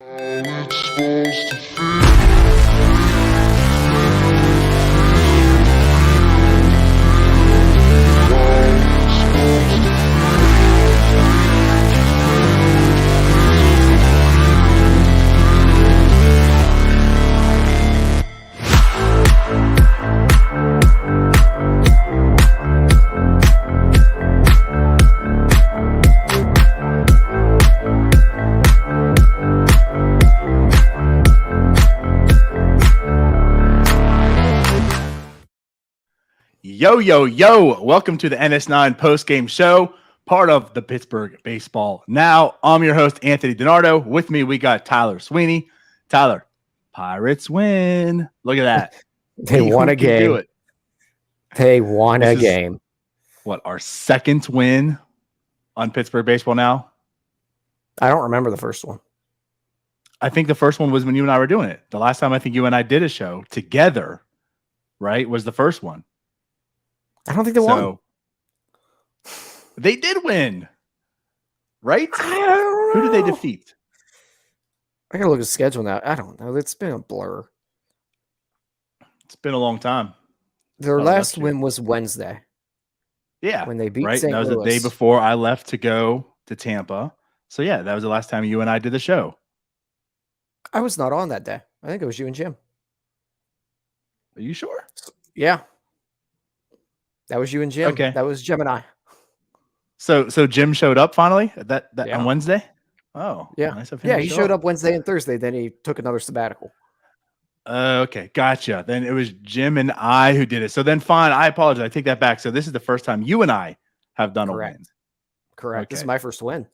It's supposed to feel. Yo, yo, yo. Welcome to the NS9 postgame show, part of the Pittsburgh Baseball Now. I'm your host, Anthony DiNardo. With me, we got Tyler Sweeney. Tyler, Pirates win. Look at that. They won a game. Do it. They won a This is, game. What, our second win on Pittsburgh Baseball Now? I don't remember the first one. I think the first one was when you and I were doing it. The last time I think you and I did a show together, right, was the first one. I don't think they won. They did win, right? I don't Who know. did they defeat? I gotta look at the schedule now. I don't know. It's been a blur. It's been a long time. Their Oh, last that's you. win was Wednesday Yeah. when they beat Right. St. That was Louis. the day before I left to go to Tampa. So, yeah, that was the last time you and I did the show. I was not on that day. I think it was you and Jim. Are you sure? Yeah. That was you and Jim. Okay. That was Jim and I. So Jim showed up finally Yeah. on Wednesday? Oh, Yeah. nice of him Yeah, to he show showed up Wednesday and Thursday. Then he took another sabbatical. Okay, gotcha. Then it was Jim and I who did it. So then, fine. I apologize. I take that back. So this is the first time you and I have done Correct. a win. Correct. This is Okay. my first win.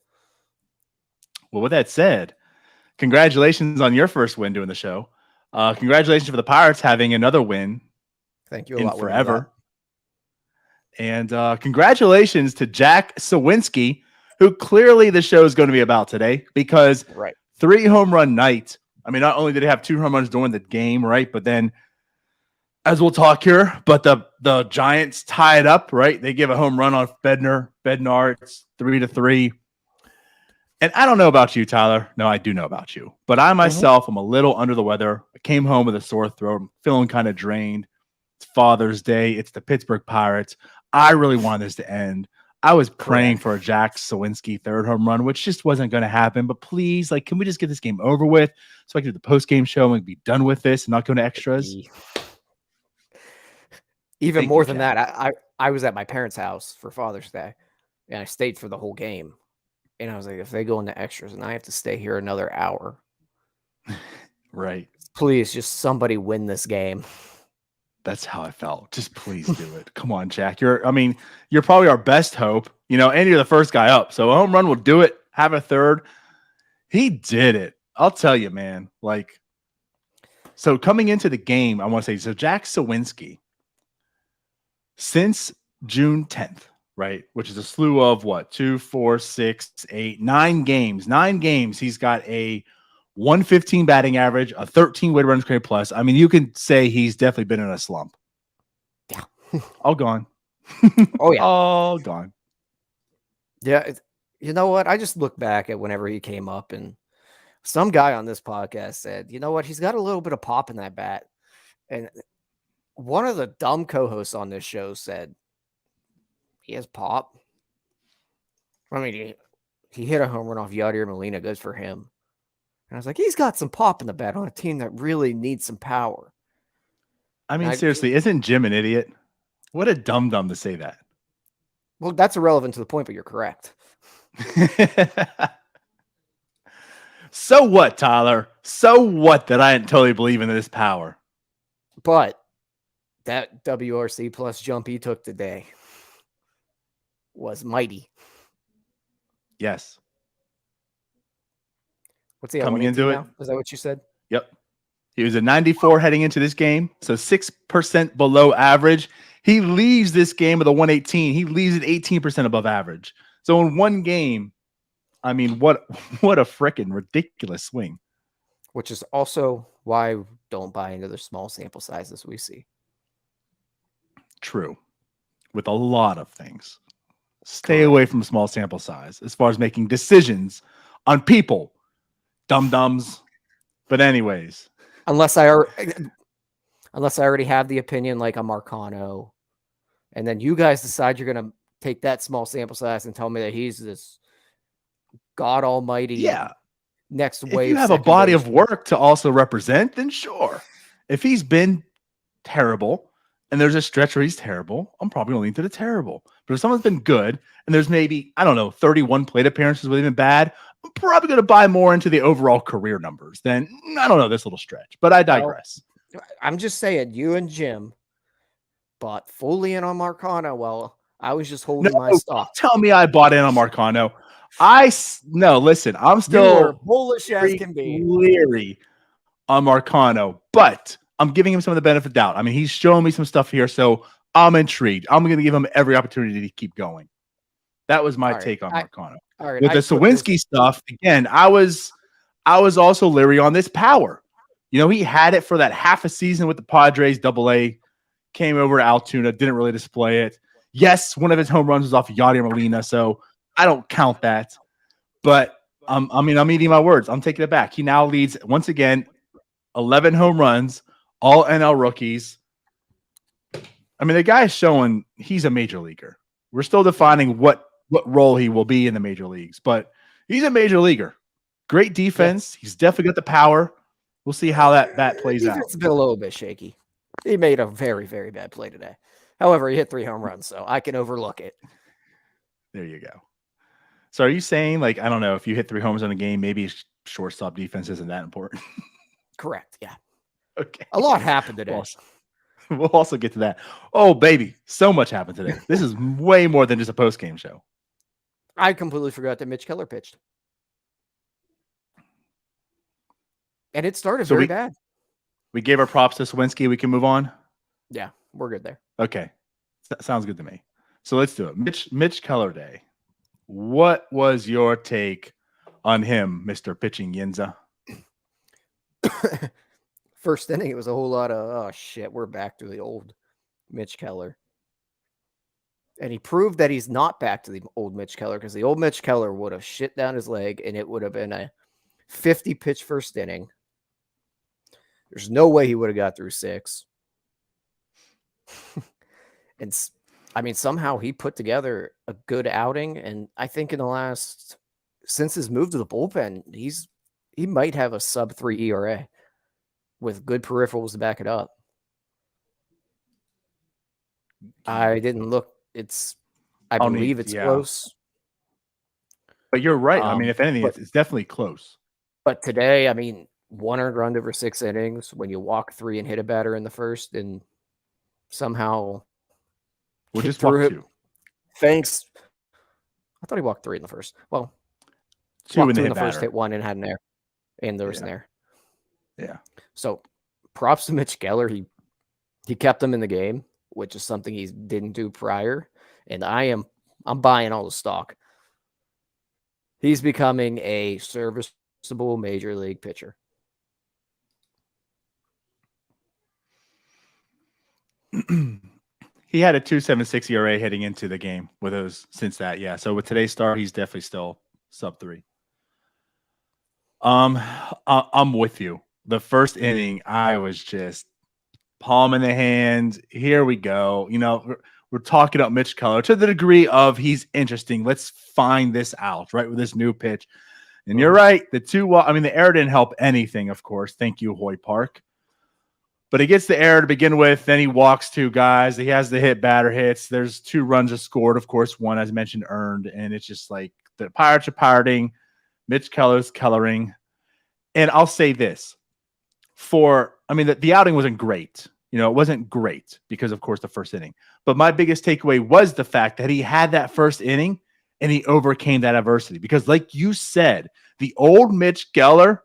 Well, with that said, congratulations on your first win doing the show. Congratulations for the Pirates having another win Thank you a in lot. forever. And congratulations to Jack Suwinski, who clearly the show is going to be about today because Right. 3 home run night. I mean, not only did he have 2 home runs during the game, right? But then, as we'll talk here, but the Giants tie it up, right? They give a home run off Bednar. It's 3-3. And I don't know about you, Tyler. No, I do know about you. But I myself am a little under the weather. I came home with a sore throat. I'm feeling kind of drained. It's Father's Day. It's the Pittsburgh Pirates. I really wanted this to end. I was praying for a Jack Suwinski third home run, which just wasn't going to happen. But please, can we just get this game over with so I can do the post-game show and we can be done with this and not go to extras? Even Thank more you, than that, I was at my parents' house for Father's Day, and I stayed for the whole game. And I was like, if they go into extras and I have to stay here another hour, Right. please just somebody win this game. That's how I felt. Just please do it. Come on, Jack. You're probably our best hope, and you're the first guy up. So a home run will do it. Have a third. He did it. I'll tell you, man. So coming into the game, I want to say, so Jack Suwinski, since June 10th, right, which is a slew of what, 2, 4, 6, 8, 9 games. 9 games. He's got a 115 batting average, a 13 weighted runs created plus. I mean, you can say he's definitely been in a slump. Yeah. All gone. Oh, yeah. All gone. Yeah. You know what? I just look back at whenever he came up, and some guy on this podcast said, you know what? He's got a little bit of pop in that bat. And one of the dumb co-hosts on this show said, he has pop. I mean, he hit a home run off Yadier Molina. Good for him. And I was like, he's got some pop in the bat on a team that really needs some power. I mean, seriously, isn't Jim an idiot? What a dum-dum to say that. Well, that's irrelevant to the point, but you're correct. So what, Tyler? So what that I didn't totally believe in this power? But that WRC plus jump he took today was mighty. Yes. What's he coming into it? Now? Is that what you said? Yep. He was a 94 heading into this game, so 6% below average. He leaves this game with a 118. He leaves it 18% above average. So in one game, I mean, what a freaking ridiculous swing. Which is also why we don't buy into the small sample sizes we see. True. With a lot of things. Stay away from small sample size as far as making decisions on people dum-dums. But anyways, Unless I already have the opinion like a Marcano, and then you guys decide you're going to take that small sample size and tell me that he's this God Almighty yeah. next If wave. you have a body of work to also represent, then sure. If he's been terrible and there's a stretch where he's terrible, I'm probably going to lean to the terrible. But if someone's been good and there's maybe, I don't know, 31 plate appearances with even bad, I'm probably going to buy more into the overall career numbers than, I don't know, this little stretch. But I digress. Well, I'm just saying, you and Jim bought fully in on Marcano. Well, I was just holding my stock. Tell me I bought in on Marcano. No, listen, I'm You still were bullish as can be. leery on Marcano, but I'm giving him some of the benefit of the doubt. I mean, he's showing me some stuff here, so I'm intrigued. I'm going to give him every opportunity to keep going. That was my take on Marcano. All right, with the Suwinski stuff, again, I was also leery on this power. You know, he had it for that half a season with the Padres, AA, came over to Altoona, didn't really display it. Yes, one of his home runs was off Yadier Molina, so I don't count that. But I'm eating my words. I'm taking it back. He now leads, once again, 11 home runs, all NL rookies. I mean, the guy is showing he's a major leaguer. We're still defining what role he will be in the major leagues, but he's a major leaguer. Great defense. Yeah. He's definitely got the power. We'll see how that plays out. It's been a little bit shaky. He made a very, very bad play today. However, he hit 3 home runs, so I can overlook it. There you go. So are you saying, like, I don't know, if you hit 3 homers in a game, maybe shortstop defense isn't that important? Correct, yeah. Okay. A lot happened today. We'll also get to that. Oh, baby, so much happened today. This is way more than just a post-game show. I completely forgot that Mitch Keller pitched. And it started very bad. We gave our props to Suwinski. We can move on? Yeah, we're good there. Okay. That sounds good to me. So let's do it. Mitch Keller Day. What was your take on him, Mr. Pitching Yinza? First inning, it was a whole lot of, oh, shit, we're back to the old Mitch Keller. And he proved that he's not back to the old Mitch Keller, because the old Mitch Keller would have shit down his leg, and it would have been a 50-pitch first inning. There's no way he would have got through 6. And I mean, somehow he put together a good outing. And I think since his move to the bullpen, he might have a sub-3 ERA with good peripherals to back it up. I didn't look. I believe it's close. But you're right. I mean, if anything, it's definitely close. But today, I mean, 1 earned run over 6 innings, when you walk 3 and hit a batter in the first, and somehow we'll just walk 2. Thanks. I thought he walked 3 in the first. Well, 2 in the first, hit 1 and had an error, and there was an error. Yeah. So props to Mitch Keller. He kept him in the game, which is something he didn't do prior. And I'm buying all the stock. He's becoming a serviceable major league pitcher. He had a 2.76 ERA heading into the game with those since that. Yeah. So with today's start, he's definitely still sub-3. I'm with you. The first inning, I was just palm in the hand. Here we go. You know, we're talking about Mitch Keller to the degree of he's interesting. Let's find this out, right, with this new pitch. And you're right. The error didn't help anything, of course. Thank you, Hoy Park. But he gets the error to begin with. Then he walks 2 guys. He has the batter hits. There's 2 runs scored, of course. 1, as mentioned, earned. And it's just like the Pirates are pirating. Mitch Keller's Kellering. And I'll say this. The outing wasn't great. You know, it wasn't great because, of course, the first inning. But my biggest takeaway was the fact that he had that first inning and he overcame that adversity. Because like you said, the old Mitch Keller,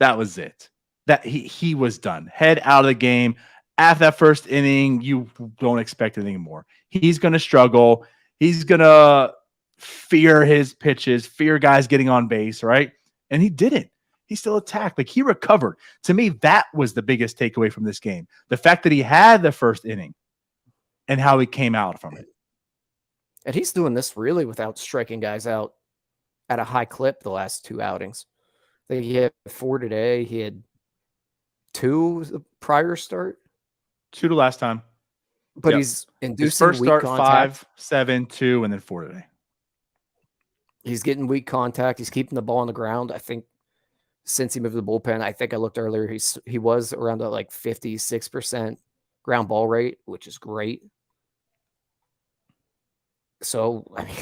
that was it. That he was done. Head out of the game. After that first inning, you don't expect anything more. He's going to struggle. He's going to fear his pitches, fear guys getting on base, right? And he didn't. He still attacked. Like, he recovered. To me, that was the biggest takeaway from this game. The fact that he had the first inning and how he came out from it. And he's doing this really without striking guys out at a high clip the last 2 outings. I think he had 4 today. He had 2 the prior start, 2 to last time. but Yep. he's His inducing first weak start, contact. 5, 7, 2, and then 4 today. He's getting weak contact. He's keeping the ball on the ground. I think since he moved to the bullpen, I think I looked earlier, he was around a like 56% ground ball rate, which is great. So, I mean,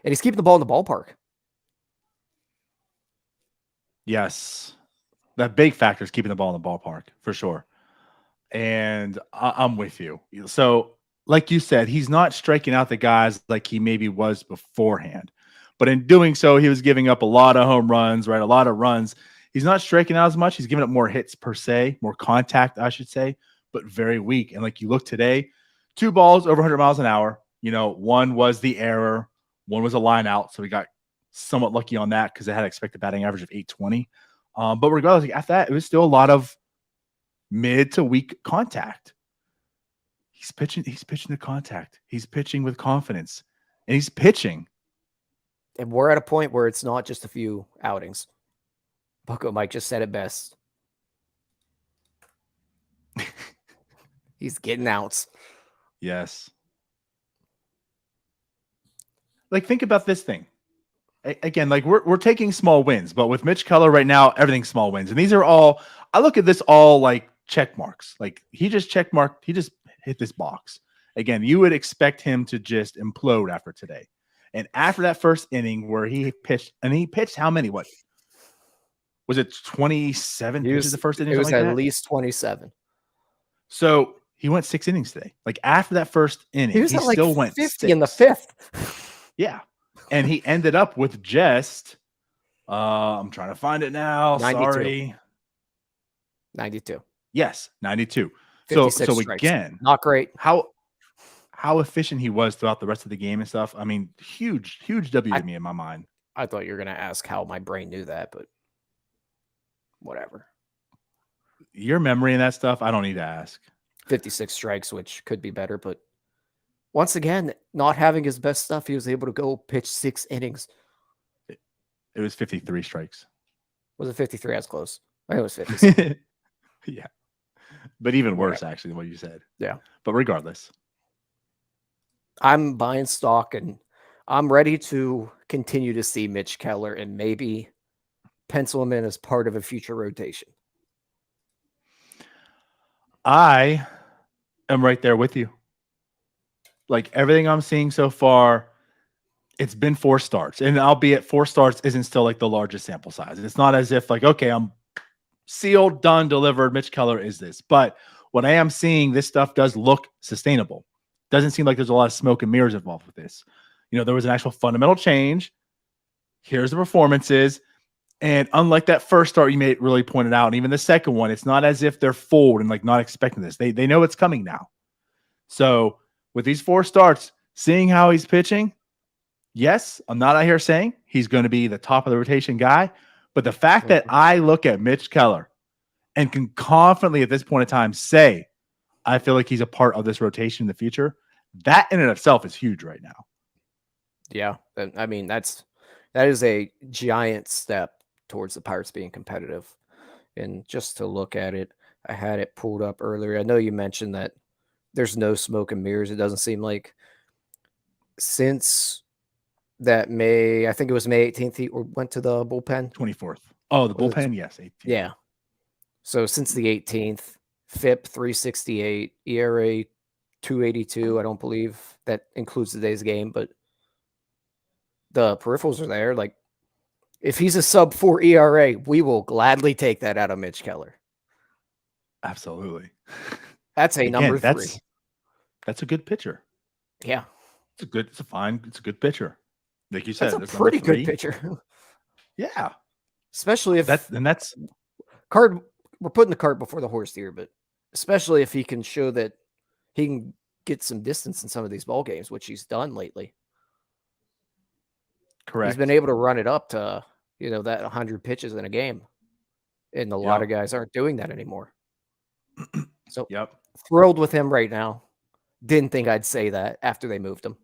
and he's keeping the ball in the ballpark. Yes. That big factor is keeping the ball in the ballpark for sure. And I'm with you. So, like you said, he's not striking out the guys like he maybe was beforehand. But in doing so, he was giving up a lot of home runs, right? A lot of runs. He's not striking out as much. He's giving up more hits per se, more contact, I should say, but very weak. And like you look today, 2 balls over 100 miles an hour. You know, one was the error, one was a line out. So we got somewhat lucky on that because it had an expected batting average of 820. But regardless, like after that, it was still a lot of mid to weak contact. He's pitching to contact. He's pitching with confidence. And he's pitching. And we're at a point where it's not just a few outings. Bucko Mike just said it best. He's getting outs. Yes. Like, think about this thing. Again, like we're taking small wins, but with Mitch Keller right now, everything's small wins. And these are all, I look at this all like check marks. Like he just hit this box. Again, you would expect him to just implode after today. And after that first inning where he pitched how many? What was it? 27 pitches the first inning? It was like at that? least 27. So he went 6 innings today. Like after that first inning, He was at still like went 50 6. in the 5th. Yeah. And he ended up with just I'm trying to find it now. 92. Sorry. 92. Yes, 92. So strikes. Again, Not great. How efficient he was throughout the rest of the game and stuff. I mean, huge W to me in my mind. I thought you were going to ask how my brain knew that, but whatever. Your memory and that stuff, I don't need to ask. 56 strikes, which could be better, but once again, not having his best stuff, he was able to go pitch 6 innings. It was 53 strikes. Was it 53? I was close. I think it was 56. Yeah. But even worse, actually, than what you said. Yeah. But regardless. I'm buying stock, and I'm ready to continue to see Mitch Keller and maybe pencil him in as part of a future rotation. I am right there with you. Like everything I'm seeing so far, it's been 4 starts. And albeit 4 starts isn't still like the largest sample size. It's not as if like, okay, I'm sealed, done, delivered. Mitch Keller is this. But what I am seeing, this stuff does look sustainable. Doesn't seem like there's a lot of smoke and mirrors involved with this. You know, there was an actual fundamental change. Here's the performances. And unlike that first start you made really pointed out, and even the second one, it's not as if they're fooled and like not expecting this. They know it's coming now. So with these 4 starts, seeing how he's pitching, yes, I'm not out here saying he's going to be the top of the rotation guy. But the fact that I look at Mitch Keller and can confidently at this point in time say, I feel like he's a part of this rotation in the future, that in and of itself is huge right now. Yeah. I mean, that is a giant step towards the Pirates being competitive. And just to look at it, I had it pulled up earlier. I know you mentioned that there's no smoke and mirrors. It doesn't seem like since that I think it was May 18th, he went to the bullpen. 24th. Oh, the bullpen? Yes. 18th. Yeah. So since the 18th, FIP 368, ERA 282. I don't believe that includes today's game, but the peripherals are there. Like, if he's a sub 4 ERA, we will gladly take that out of Mitch Keller. Absolutely. That's a number 3. That's a good pitcher. Yeah. It's a good pitcher. Like you said, That's a pretty good pitcher. Yeah. Especially if that's card. We're putting the cart before the horse here, but especially if he can show that he can get some distance in some of these ball games, which he's done lately. Correct. He's been able to run it up to, that 100 pitches in a game. And a lot of guys aren't doing that anymore. So thrilled with him right now. Didn't think I'd say that after they moved him.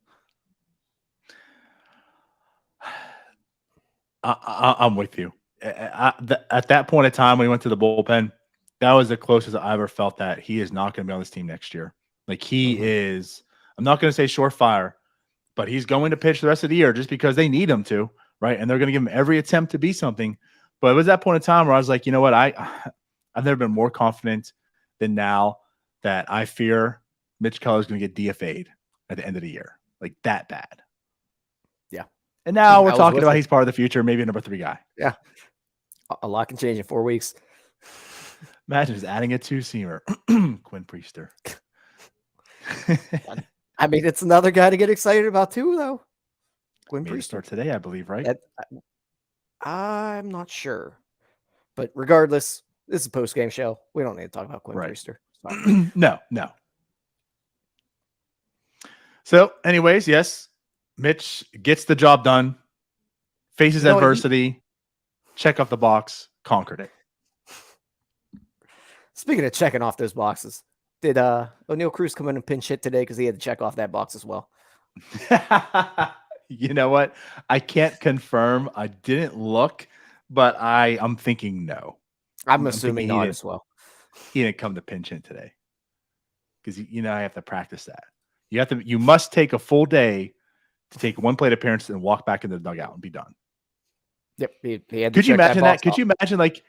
I'm with you. at that point in time when he went to the bullpen, that was the closest I ever felt that he is not going to be on this team next year. Like he is, I'm not going to say surefire, but he's going to pitch the rest of the year just because they need him to, right? And they're going to give him every attempt to be something. But it was that point in time where I was like, you know what? I've never been more confident than now that I fear Mitch Keller is going to get DFA'd at the end of the year. Like that bad. Yeah. And now we're talking about he's part of the future, maybe a number 3 guy. Yeah. A lot can change in 4 weeks. Imagine just adding a 2-seamer. Quinn Priester. I mean, it's another guy to get excited about too, though. Quinn Priester. Start today, I believe, right? I'm not sure. But regardless, this is a post-game show. We don't need to talk about Quinn Priester. No. So, anyways, yes, Mitch gets the job done, faces adversity, check off the box, conquered it. Speaking of checking off those boxes, did Oneil Cruz come in and pinch hit today because he had to check off that box as well? You know what? I can't confirm. I didn't look, but I'm thinking no. I'm assuming not as well. He didn't come to pinch hit today because I have to practice that. You must take a full day to take one plate appearance and walk back into the dugout and be done. Yep. He had to Could you imagine that? Could you imagine, like,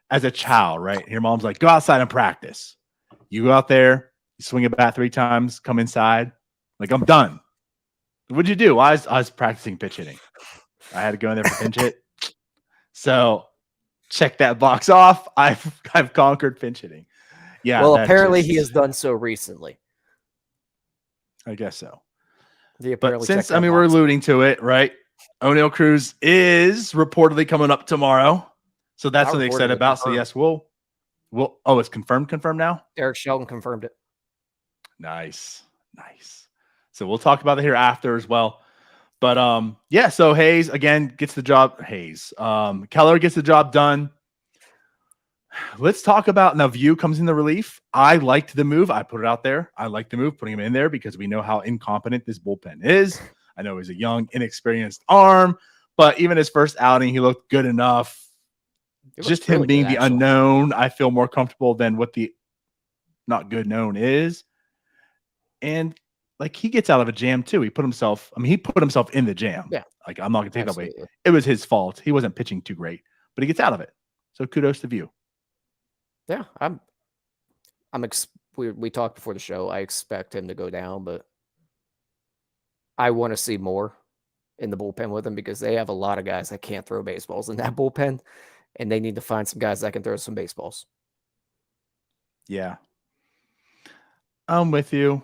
as a child, right? Your mom's like, go outside and practice. You go out there, you swing a bat 3 times, come inside. Like, I'm done. What'd you do? I was practicing pitch hitting. I had to go in there for pinch hit. So check that box off. I've conquered pinch hitting. Yeah. Well, apparently he has done so recently. I guess so. But since we're alluding to it, right? Oneil Cruz is reportedly coming up tomorrow. So that's something excited about. So yes, we'll it's confirmed now? Derek Shelton confirmed it. Nice. So we'll talk about it here after as well. But yeah, so Hayes again gets the job. Keller gets the job done. Let's talk about now. View comes in the relief. I liked the move. I put it out there. I like the move, putting him in there because we know how incompetent this bullpen is. I know he's a young, inexperienced arm, but even his first outing, he looked good enough. Just him being the unknown, I feel more comfortable than what the not good known is. And like he gets out of a jam too. He put himself in the jam. Yeah. Like I'm not gonna take that away. It was his fault. He wasn't pitching too great, but he gets out of it. So kudos to View. Yeah, we talked before the show. I expect him to go down, but I want to see more in the bullpen with him because they have a lot of guys that can't throw baseballs in that bullpen, and they need to find some guys that can throw some baseballs. Yeah. I'm with you.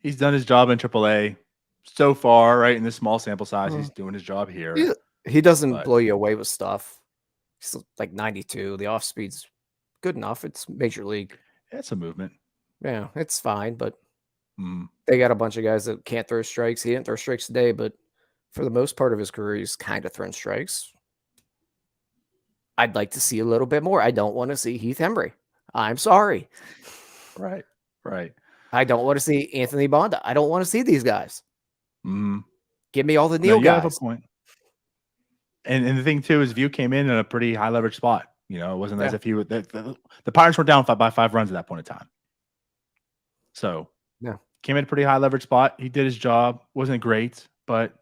He's done his job in AAA so far, right? In this small sample size, he's doing his job here. He doesn't blow you away with stuff. He's like 92. The off speed's good enough. It's major league. It's a movement. Yeah, it's fine, but they got a bunch of guys that can't throw strikes. He didn't throw strikes today, but for the most part of his career, he's kind of thrown strikes. I'd like to see a little bit more. I don't want to see Heath Hembry. I'm sorry. Right. I don't want to see Anthony Bonda. I don't want to see these guys. Give me all the Neil guys. You have a point. And the thing too is View came in a pretty high leverage spot. It wasn't as if he would. The Pirates were down by 5 runs at that point in time. So came in a pretty high leverage spot. He did his job. Wasn't great, but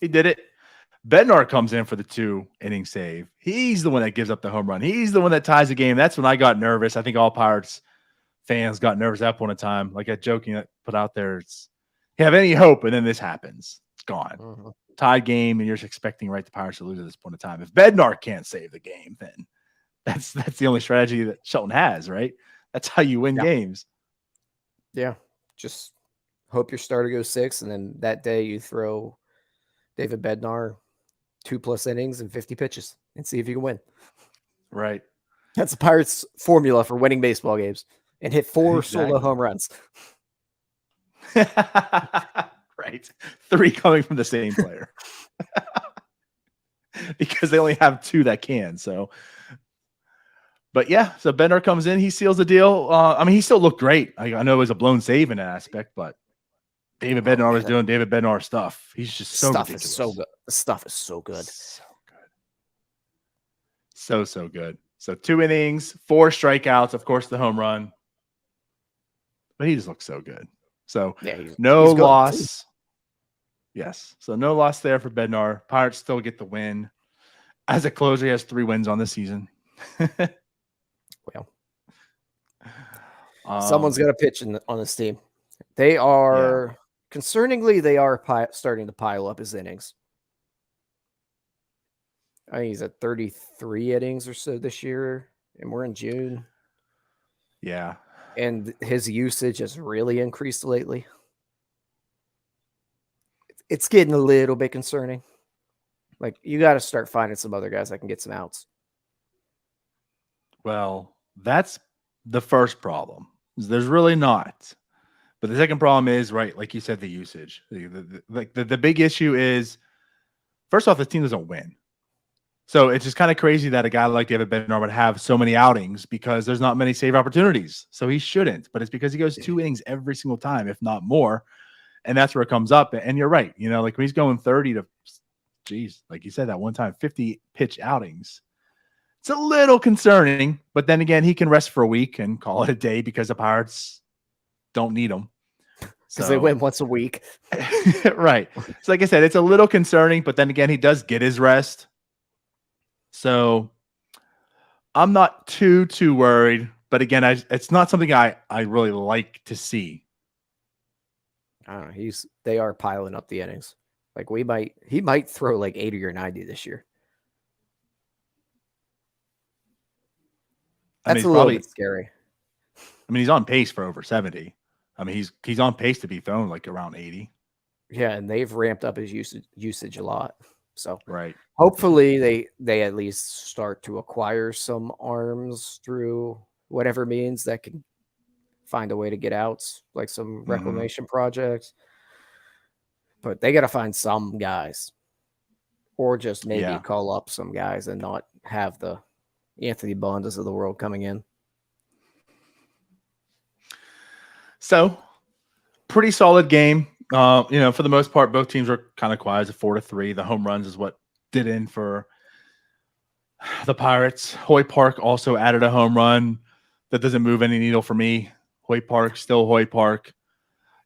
he did it. Bednar comes in for the 2-inning save. He's the one that gives up the home run. He's the one that ties the game. That's when I got nervous. I think all Pirates fans got nervous at that point in time. Like a joking that put out there, it's you have any hope, and then this happens. It's gone. Tied game, and you're just expecting the Pirates to lose at this point in time. If Bednar can't save the game, then that's the only strategy that Shelton has, right? That's how you win games. Yeah. Just hope your starter goes 6, and then that day you throw David Bednar 2+ innings and 50 pitches and see if you can win. Right. That's the Pirates' formula for winning baseball games and hit 4 solo home runs. Right. 3 coming from the same player. Because they only have 2 that can. So, but yeah, so Bednar comes in, he seals the deal. He still looked great. I know it was a blown save in that aspect, but David Bednar was doing David Bednar stuff. He's just so ridiculous. The stuff is so good. So good. So good. So 2 innings, 4 strikeouts, of course, the home run. But he just looks so good. So Yeah, no he's good. loss. Yes. So no loss there for Bednar. Pirates still get the win. As a closer, he has 3 wins on the season. Well, someone's got to pitch on this team. They are, concerningly, they are starting to pile up his innings. I think he's at 33 innings or so this year, and we're in June. Yeah. And his usage has really increased lately. It's getting a little bit concerning. Like, you got to start finding some other guys that can get some outs. Well, that's the first problem. There's really not. But the second problem is, right, like you said, the usage. The big issue is, first off, the team doesn't win. So it's just kind of crazy that a guy like David Bednar would have so many outings because there's not many save opportunities. So he shouldn't. But it's because he goes 2 innings every single time, if not more. And that's where it comes up. And you're right. You know, like when he's going 30 to, like you said that one time, 50 pitch outings. It's a little concerning. But then again, he can rest for a week and call it a day because the Pirates don't need him. Because they win once a week. Right. So like I said, it's a little concerning. But then again, he does get his rest. So I'm not too worried, but again, it's not something I really like to see. I don't know. They are piling up the innings. Like he might throw like 80 or 90 this year. That's a little bit scary. I mean, he's on pace for over 70. I mean, he's on pace to be thrown like around 80. Yeah, and they've ramped up his usage a lot. So right. Hopefully they at least start to acquire some arms through whatever means that can find a way to get outs, like some reclamation projects. But they got to find some guys, or just maybe call up some guys and not have the Anthony Bondas of the world coming in. So pretty solid game. You know, for the most part, both teams were kind of quiet. It's a 4-3. The home runs is what did in for the Pirates. Hoy Park also added a home run. That doesn't move any needle for me. Hoy Park, still Hoy Park.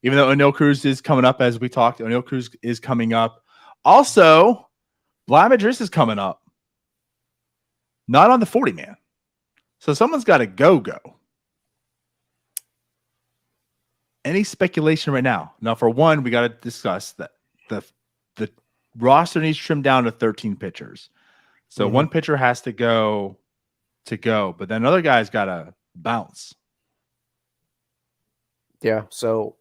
Even though Oneil Cruz is coming up, as we talked, Oneil Cruz is coming up. Also, Bligh Madris is coming up. Not on the 40-man. So someone's got to go. Any speculation right now? Now, for one, we got to discuss that the roster needs trimmed down to 13 pitchers. So one pitcher has to go, but then another guy's got to bounce. Yeah. So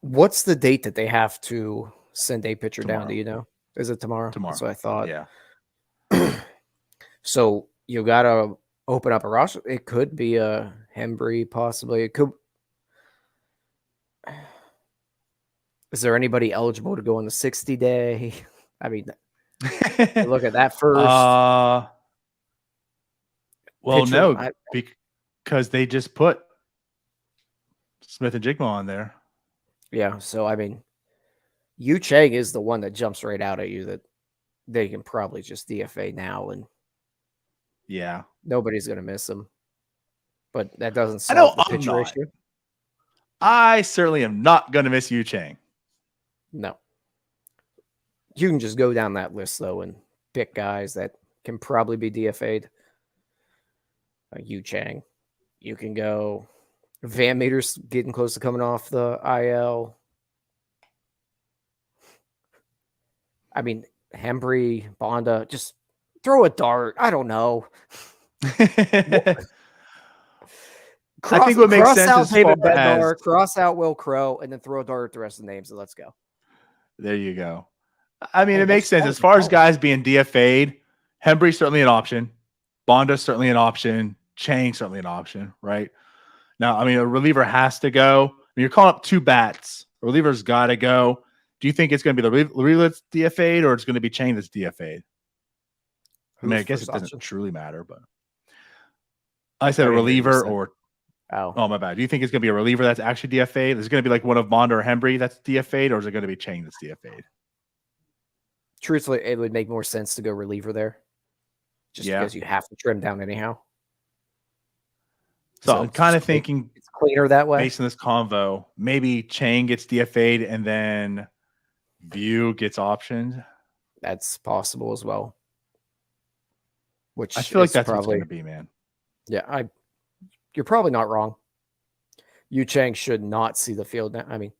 what's the date that they have to send a pitcher down? Do you know? Is it tomorrow? Tomorrow. That's what I thought. Yeah. So you got to open up a roster. It could be a Hembry, possibly. It could. Is there anybody eligible to go on the 60-day? I mean, look at that first. Well, pitcher, no, because they just put Smith and Jigma on there. Yeah, so I mean, Yu Chang is the one that jumps right out at you that they can probably just DFA now, and nobody's going to miss him. But that doesn't solve the pitcher issue. I certainly am not going to miss Yu Chang. No. You can just go down that list, though, and pick guys that can probably be DFA'd. Yu Chang. You can go Van Meter's getting close to coming off the IL. I mean, Hembry, Bonda, just throw a dart. I don't know. I think what makes sense is David Bednar, cross out Will Crow, and then throw a dart at the rest of the names, and let's go. There you go. I mean, it makes sense. As far as guys being DFA'd, Hembry's certainly an option. Bonda's certainly an option. Chang's certainly an option, right? Now, I mean, a reliever has to go. I mean, you're calling up 2 bats. A reliever's got to go. Do you think it's going to be the reliever that's DFA'd or it's going to be Chang that's DFA'd? I mean, I guess it doesn't truly matter, but I said a reliever or oh, my bad. Do you think it's going to be a reliever that's actually DFA'd? Is it going to be like one of Bonda or Hembry that's DFA'd, or is it going to be Chang that's DFA'd? Truthfully, it would make more sense to go reliever there just Yeah. because you have to trim down anyhow. So I'm it's kind of just clean- thinking it's cleaner that way. based on this convo, maybe Chang gets DFA'd and then View gets optioned. That's possible as well. Which I feel like is that's what's probably going to be, man. yeah. You're probably not wrong. Yu Chang should not see the field now. I mean,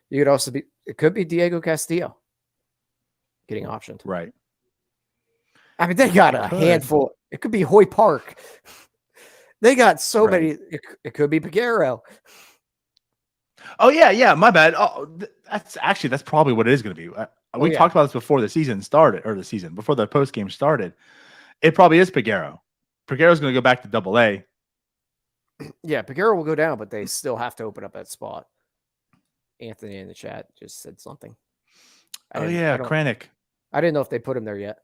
you could also be. It could be Diego Castillo getting optioned. Right. I mean, they got It a could. handful. It could be Hoy Park. They got so Right. many. It could be Piguero. Oh yeah, my bad. Oh, that's probably what it is going to be. We yeah. talked about this before the season started, or before the post game started. It probably is Piguero. Piguero's going to go back to AA. Yeah, Piguero will go down, but they still have to open up that spot. Anthony in the chat just said something. Oh yeah, Kranich. I didn't know if they put him there yet.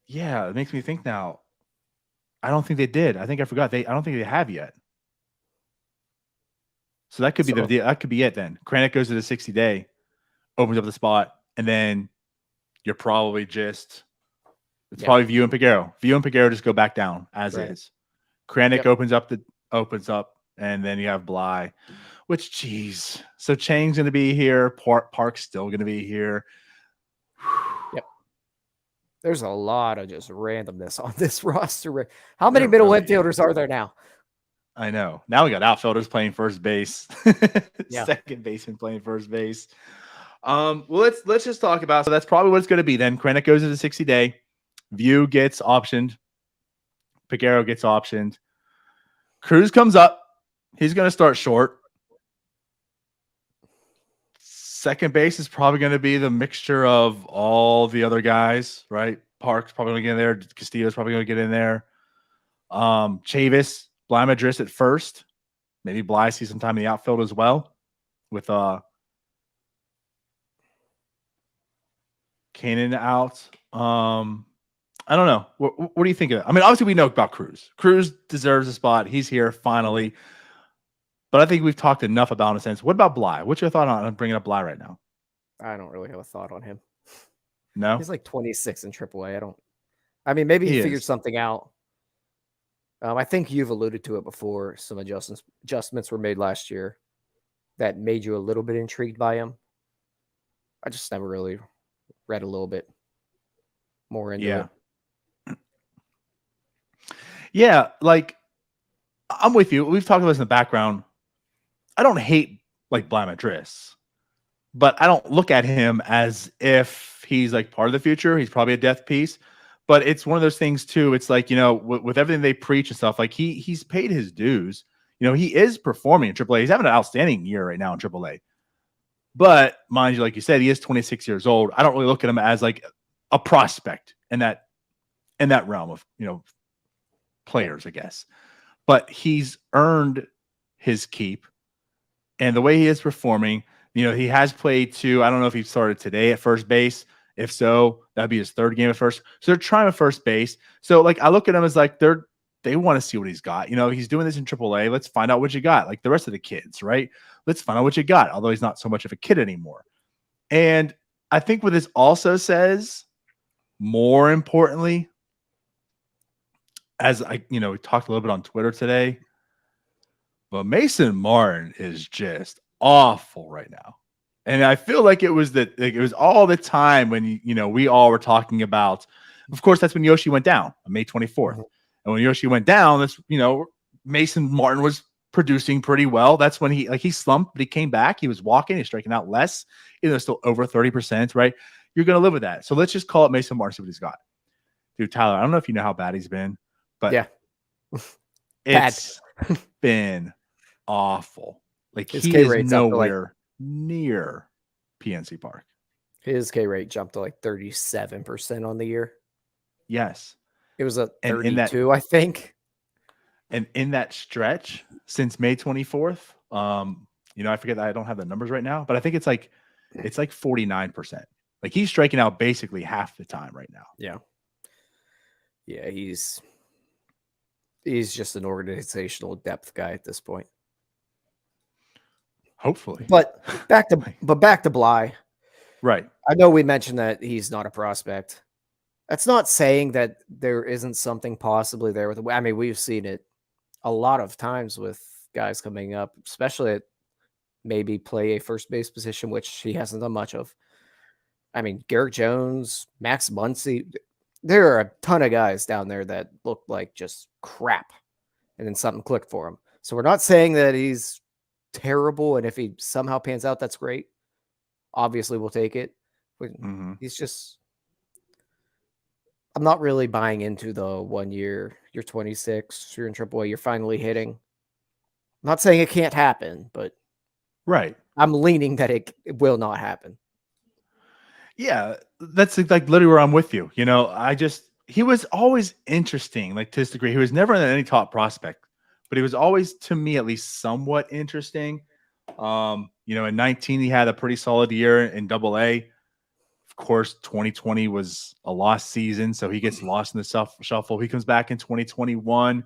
Yeah, it makes me think now. I don't think they did. I think I forgot. I don't think they have yet. So that could be that could be it then. Kranich goes to the 60-day, opens up the spot, and then you're probably just probably View and Piguero. View and Piguero just go back down as is. Kranich opens up, and then you have Bligh. Which, geez. So Chang's going to be here. Park's still going to be here. Yep. There's a lot of just randomness on this roster. How many middle infielders are there now? I know. Now we got outfielders playing first base. Second baseman playing first base. Well, let's just talk about. So that's probably what it's going to be then. Kranich goes to the 60-day. View gets optioned. Piguero gets optioned. Cruz comes up. He's going to start short. Second base is probably going to be the mixture of all the other guys, right? Park's probably going to get in there. Castillo's probably going to get in there. Chavis, Bligh Madris at first. Maybe Bligh sees some time in the outfield as well with Kanan out. I don't know. What do you think of it? I mean, obviously we know about Cruz. Cruz deserves a spot. He's here finally. But I think we've talked enough about him in a sense. What about Bligh? What's your thought on bringing up Bligh right now? I don't really have a thought on him. No? He's like 26 in AAA. I mean, maybe he figured something out. I think you've alluded to it before. Some adjustments were made last year that made you a little bit intrigued by him. I just never really read a little bit more into it. Yeah, like I'm with you. We've talked about this in the background. I don't hate like Bligh Madris, but I don't look at him as if he's like part of the future. He's probably a death piece. But it's one of those things too. It's like, you know, with everything they preach and stuff, like he's paid his dues. You know, he is performing in AAA. He's having an outstanding year right now in AAA. But mind you, like you said, he is 26 years old. I don't really look at him as like a prospect in that realm of, you know, players, I guess. But he's earned his keep. And the way he is performing, you know, he has played I don't know if he started today at first base. If so, that'd be his third game at first. So they're trying at first base. So like I look at him as like they want to see what he's got. You know, he's doing this in AAA. Let's find out what you got. Like the rest of the kids, right? Let's find out what you got. Although he's not so much of a kid anymore. And I think what this also says, more importantly, as we talked a little bit on Twitter today, but Mason Martin is just awful right now. And I feel like it was all the time when we all were talking about. Of course, that's when Yoshi went down on May 24th. And when Yoshi went down, that's Mason Martin was producing pretty well. That's when he slumped, but he came back. He was walking, he's striking out less, even though still over 30%, right? You're gonna live with that. So let's just call it Mason Martin, see what he's got. Dude, Tyler, I don't know if you know how bad he's been, but yeah, it's been awful. Like his he K is rate's nowhere near PNC Park. His K rate jumped to like 37% on the year. Yes. It was a 32, I think. And in that stretch since May 24th, I forget that I don't have the numbers right now, but I think it's like 49%. Like he's striking out basically half the time right now. Yeah. Yeah, he's just an organizational depth guy at this point. Hopefully. But back to Bligh. Right. I know we mentioned that he's not a prospect. That's not saying that there isn't something possibly there with. I mean, we've seen it a lot of times with guys coming up, especially at maybe play a first base position, which he hasn't done much of. I mean, Garrett Jones, Max Muncy, there are a ton of guys down there that look like just crap, and then something clicked for him. So we're not saying that he's terrible, and if he somehow pans out, that's great. Obviously, we'll take it. But he's just, I'm not really buying into the 1 year, you're 26, you're in AAA, you're finally hitting. I'm not saying it can't happen, but Right. I'm leaning that it will not happen. Yeah, that's like literally where I'm with you. You know, he was always interesting, like to this degree. He was never any top prospect, but he was always, to me at least, somewhat interesting. You know, in 19, he had a pretty solid year in AA. Of course, 2020 was a lost season, so he gets lost in the shuffle. He comes back in 2021.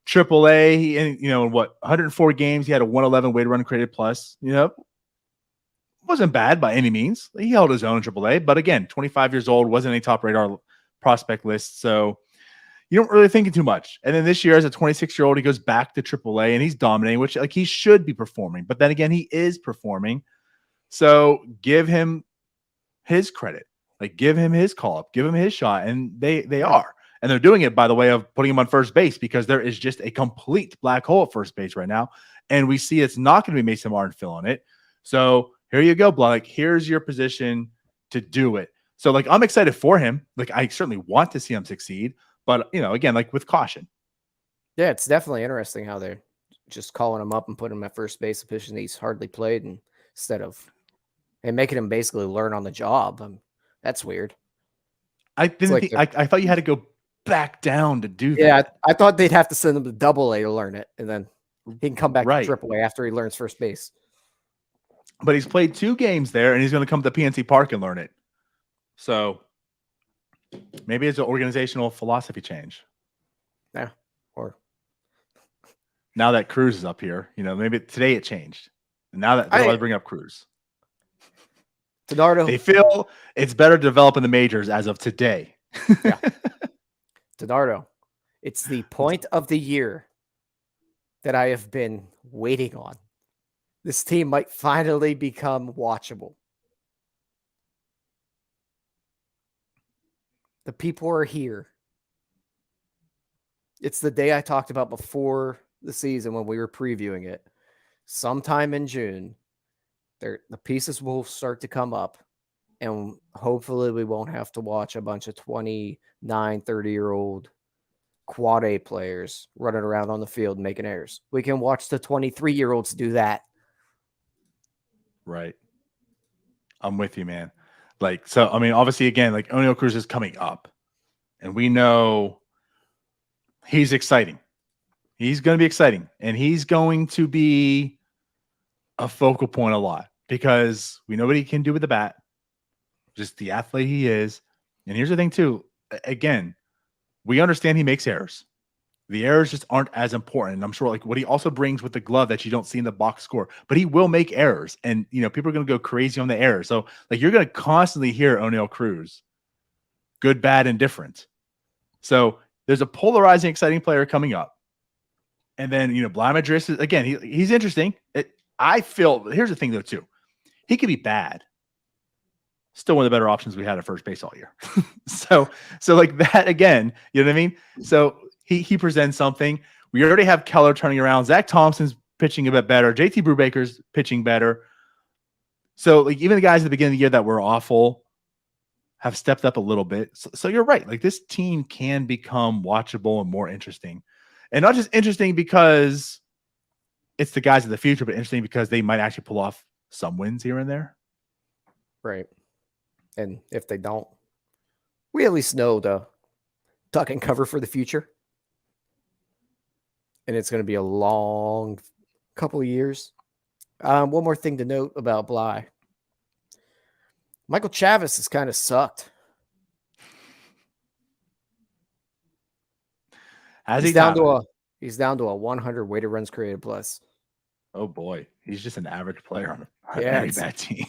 AAA, and you know, in 104 games, he had a 111 weighted run created plus. You know, wasn't bad by any means. He held his own in AAA, but again, 25 years old, wasn't any top radar prospect list, so you don't really think too much. And then this year, as a 26-year-old, he goes back to AAA and he's dominating, which like he should be performing. But then again, he is performing, so give him his credit. Like, give him his call up, give him his shot, and they are. And they're doing it by the way of putting him on first base, because there is just a complete black hole at first base right now. And we see it's not going to be Mason Martin filling it. So here you go, Bligh. Like, here's your position to do it. So like, I'm excited for him. Like, I certainly want to see him succeed, but you know, again, like with caution. Yeah, it's definitely interesting how they're just calling him up and putting him at first base, a position he's hardly played, and making him basically learn on the job. That's weird. I thought you had to go back down to do that. Yeah, I thought they'd have to send him to AA to learn it, and then he can come back to AAA after he learns first base. But he's played 2 games there, and he's going to come to PNC Park and learn it. So maybe it's an organizational philosophy change. Yeah, or now that Cruz is up here, you know, maybe today it changed. And now that I bring up Cruz, Donardo, they feel it's better to develop in the majors as of today. Yeah. Donardo, it's the point of the year that I have been waiting on. This team might finally become watchable. The people are here. It's the day I talked about before the season when we were previewing it. Sometime in June, the pieces will start to come up, and hopefully we won't have to watch a bunch of 29, 30-year-old quad A players running around on the field making errors. We can watch the 23-year-olds do that. Right. I'm with you, man. Like, so, I mean, obviously, again, like Oneil Cruz is coming up, and we know he's exciting. He's going to be exciting, and he's going to be a focal point a lot because we know what he can do with the bat, just the athlete he is. And here's the thing, too. Again, we understand he makes errors. The errors just aren't as important. And I'm sure like what he also brings with the glove that you don't see in the box score, but he will make errors. And, you know, people are going to go crazy on the errors. So like, you're going to constantly hear Oneil Cruz, good, bad, and different. So there's a polarizing, exciting player coming up. And then, you know, Bligh Madris is, again, he's interesting. I feel, here's the thing though, too. He could be bad. Still one of the better options we had at first base all year. so like that again, you know what I mean? So he presents something. We already have Keller turning around. Zach Thompson's pitching a bit better. JT Brubaker's pitching better. So like even the guys at the beginning of the year that were awful have stepped up a little bit. So you're right. Like this team can become watchable and more interesting. And not just interesting because it's the guys of the future, but interesting because they might actually pull off some wins here and there. Right. And if they don't, we at least know the duck and cover for the future. And it's going to be a long couple of years. One more thing to note about Bligh. Michael Chavis has kind of sucked. He's down to a 100 weighted runs created plus. Oh boy, he's just an average player on a very bad team.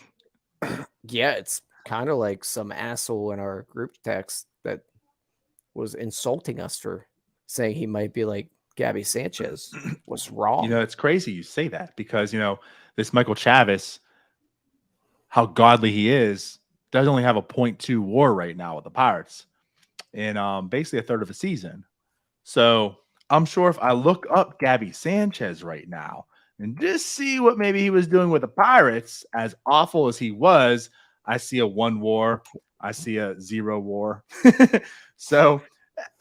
Yeah, it's kind of like some asshole in our group text that was insulting us for saying he might be like Gabby Sanchez was wrong. You know, it's crazy you say that because, you know, this Michael Chavis, how godly he is, does only have a .2 WAR right now with the Pirates in basically a third of a season. So I'm sure if I look up Gabby Sanchez right now and just see what maybe he was doing with the Pirates, as awful as he was, I see a 1 WAR. I see a 0 WAR. So,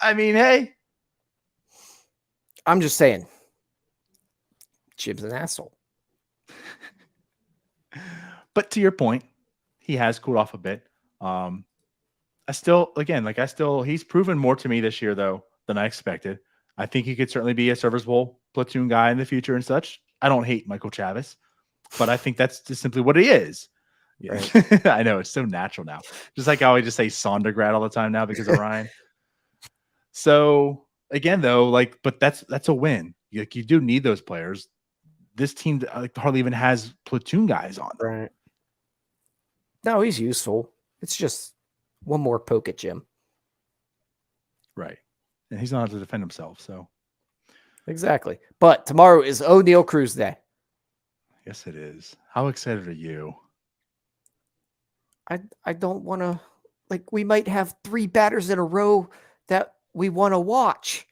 I mean, hey. I'm just saying, Jim's an asshole. But to your point, he has cooled off a bit. He's proven more to me this year, though, than I expected. I think he could certainly be a serviceable platoon guy in the future and such. I don't hate Michael Chavis, but I think that's just simply what he is. Yeah. Right. I know it's so natural now. Just like how I just say Sondergrad all the time now because of Ryan. So again, though, but that's a win. You do need those players. This team hardly even has platoon guys on. Right. No, he's useful. It's just one more poke at Jim. Right. And he's not able to defend himself. So exactly. But tomorrow is Oneil Cruz Day. Yes, it is. How excited are you? I don't want to, we might have 3 batters in a row that we want to watch.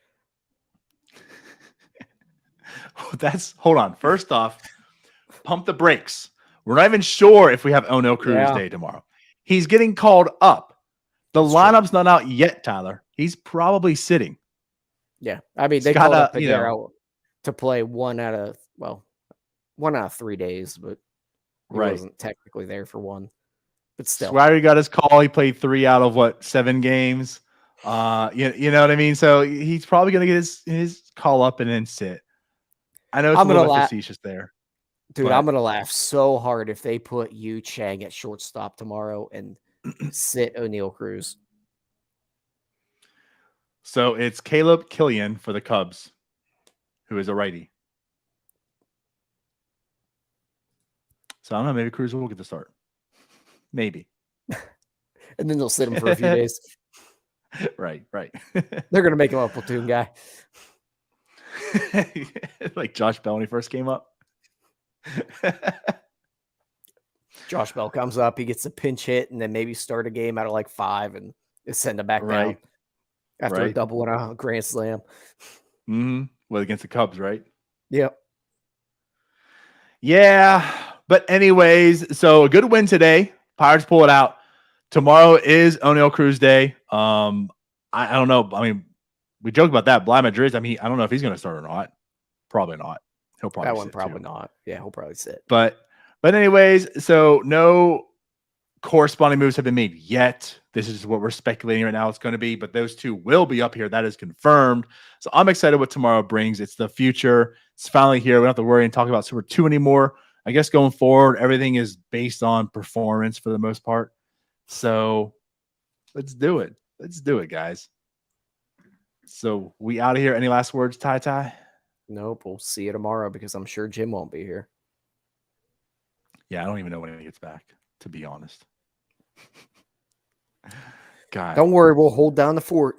Hold on. First off, pump the brakes. We're not even sure if we have Oneil Cruz Day tomorrow. He's getting called up. The lineup's not out yet, Tyler. He's probably sitting. Yeah. I mean, they called up Higuera to play 1 out of 3 days, but he wasn't technically there for 1. But still. Swagger got his call. He played 3 out of 7 games. You know what I mean? So he's probably going to get his call up and then sit. I know it's a little bit facetious there. Dude, I'm going to laugh so hard if they put Yu Chang at shortstop tomorrow and sit Oneil Cruz. So it's Caleb Killian for the Cubs, who is a righty. So I don't know. Maybe Cruz will get the start. Maybe. And then they'll sit him for a few days. Right. They're going to make him a platoon guy. Like Josh Bell when he first came up. Josh Bell comes up, he gets a pinch hit, and then maybe start a game out of 5 and send him back down after a double and a grand slam. Well, against the Cubs, right? Yep. Yeah. But anyways, so a good win today. Pirates pull it out. Tomorrow is Oneil Cruz Day. I don't know. I mean, we joke about that. Bligh Madris, I don't know if he's going to start or not. Probably not. He'll probably that one probably not. Yeah, he'll probably sit. But anyways, so no corresponding moves have been made yet. This is what we're speculating right now it's going to be, but those 2 will be up here. That is confirmed. So I'm excited what tomorrow brings. It's the future. It's finally here. We don't have to worry and talk about Super 2 anymore. I guess going forward, everything is based on performance for the most part. So let's do it. Let's do it, guys. So we out of here. Any last words, Ty? Nope. We'll see you tomorrow because I'm sure Jim won't be here. Yeah, I don't even know when he gets back, to be honest. God. Don't worry. We'll hold down the fort.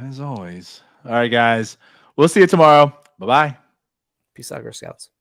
As always. All right, guys. We'll see you tomorrow. Bye-bye. Peace out, Girl Scouts.